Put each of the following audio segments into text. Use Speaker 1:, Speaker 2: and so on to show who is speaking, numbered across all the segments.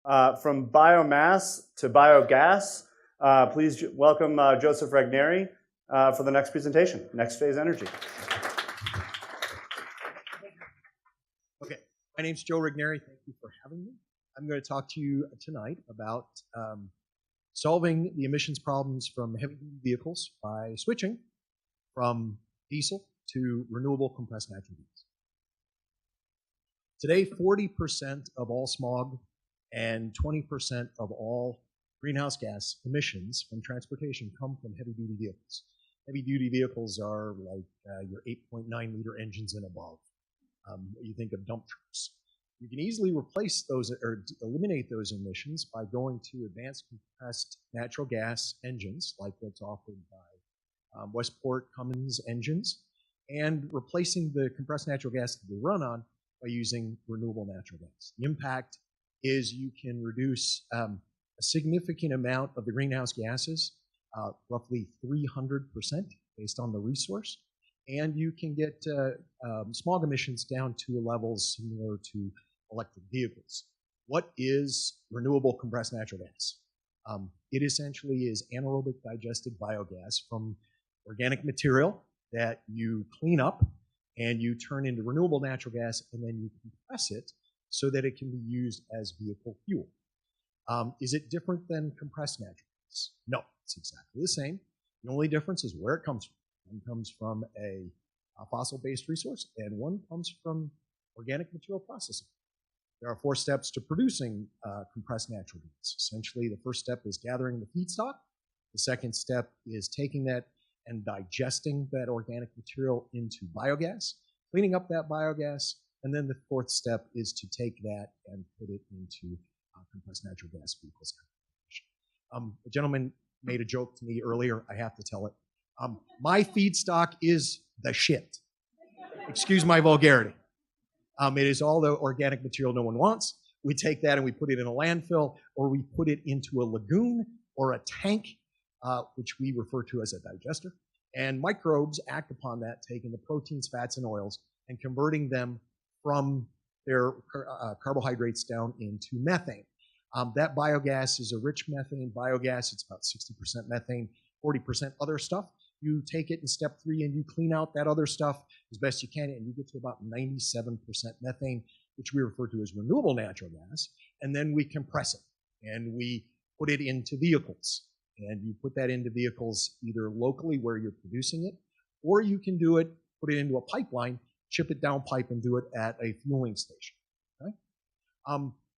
Speaker 1: from biomass to biogas. Please welcome Joseph Regnery for the next presentation, Next Phase Energy.
Speaker 2: Okay, my name's Joe Regnery. Thank you for having me. I'm going to talk to you tonight about solving the emissions problems from heavy-duty vehicles by switching from diesel to renewable compressed natural gas. Today, 40% of all smog and 20% of all greenhouse gas emissions from transportation come from heavy-duty vehicles. Heavy-duty vehicles are like your 8.9-liter engines and above. You think of dump trucks. You can easily replace those or eliminate those emissions by going to advanced compressed natural gas engines like what's offered by Westport Cummins engines, and replacing the compressed natural gas that they run on by using renewable natural gas. The impact is you can reduce a significant amount of the greenhouse gases, roughly 300% based on the resource, and you can get smog emissions down to levels similar to electric vehicles. What is renewable compressed natural gas? It essentially is anaerobic digested biogas from organic material that you clean up and you turn into renewable natural gas, and then you compress it so that it can be used as vehicle fuel. Is it different than compressed natural gas? No, it's exactly the same. The only difference is where it comes from. One comes from a fossil-based resource, and one comes from organic material processing. There are 4 steps to producing compressed natural gas. Essentially, the first step is gathering the feedstock. The second step is taking that and digesting that organic material into biogas, cleaning up that biogas, and then the 4th step is to take that and put it into compressed natural gas vehicles. A gentleman made a joke to me earlier. I have to tell it. My feedstock is the shit. Excuse my vulgarity. It is all the organic material no one wants. We take that and we put it in a landfill, or we put it into a lagoon or a tank, which we refer to as a digester. And microbes act upon that, taking the proteins, fats, and oils and converting them from their carbohydrates down into methane. That biogas is a rich methane biogas. It's about 60% methane, 40% other stuff. You take it in step 3 and you clean out that other stuff as best you can, and you get to about 97% methane, which we refer to as renewable natural gas. And then we compress it and we put it into vehicles. And you put that into vehicles either locally where you're producing it, or you can do it, put it into a pipeline, ship it down pipe, and do it at a fueling station. Okay?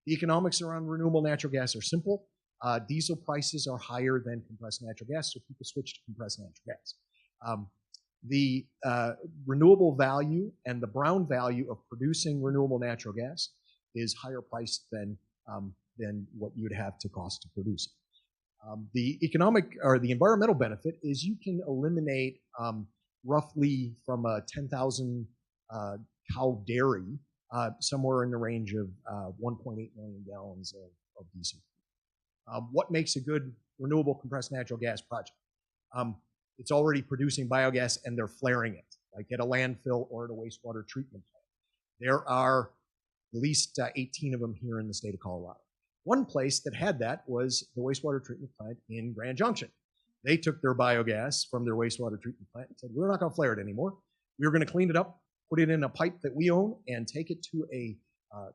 Speaker 2: The economics around renewable natural gas are simple. Diesel prices are higher than compressed natural gas, so people switch to compressed natural gas. The renewable value and the brown value of producing renewable natural gas is higher priced than what you would have to cost to produce it. The economic or the environmental benefit is you can eliminate roughly from a 10,000 cow dairy somewhere in the range of 1.8 million gallons of diesel. What makes a good renewable compressed natural gas project? It's already producing biogas and they're flaring it, like at a landfill or at a wastewater treatment plant. There are at least 18 of them here in the state of Colorado. One place that had that was the wastewater treatment plant in Grand Junction. They took their biogas from their wastewater treatment plant and said, we're not going to flare it anymore. We're going to clean it up, put it in a pipe that we own, and take it to a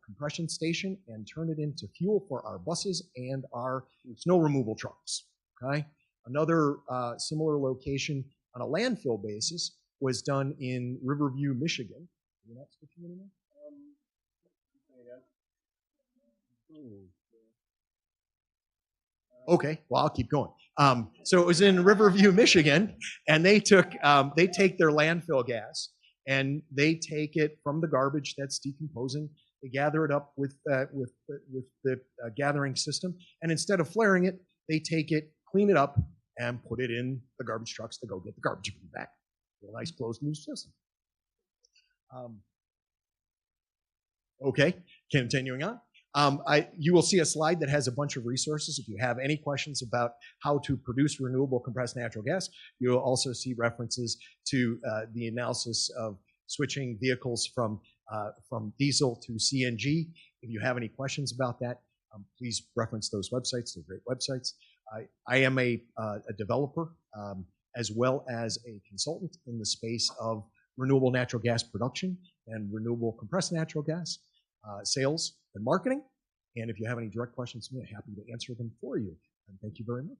Speaker 2: compression station and turn it into fuel for our buses and our snow removal trucks. Okay? Another similar location on a landfill basis was done in Riverview, Michigan. You're not switching anymore? Okay, well, I'll keep going. So it was in Riverview, Michigan, and they take their landfill gas and they take it from the garbage that's decomposing. They gather it up with the gathering system, and instead of flaring it, they take it, clean it up, and put it in the garbage trucks to go get the garbage back. A nice closed loop system. Okay, continuing on. You will see a slide that has a bunch of resources. If you have any questions about how to produce renewable compressed natural gas, you'll also see references to the analysis of switching vehicles from diesel to CNG. If you have any questions about that, please reference those websites. They're great websites. I am a developer as well as a consultant in the space of renewable natural gas production and renewable compressed natural gas sales and marketing. And if you have any direct questions to me, I'm happy to answer them for you. And thank you very much.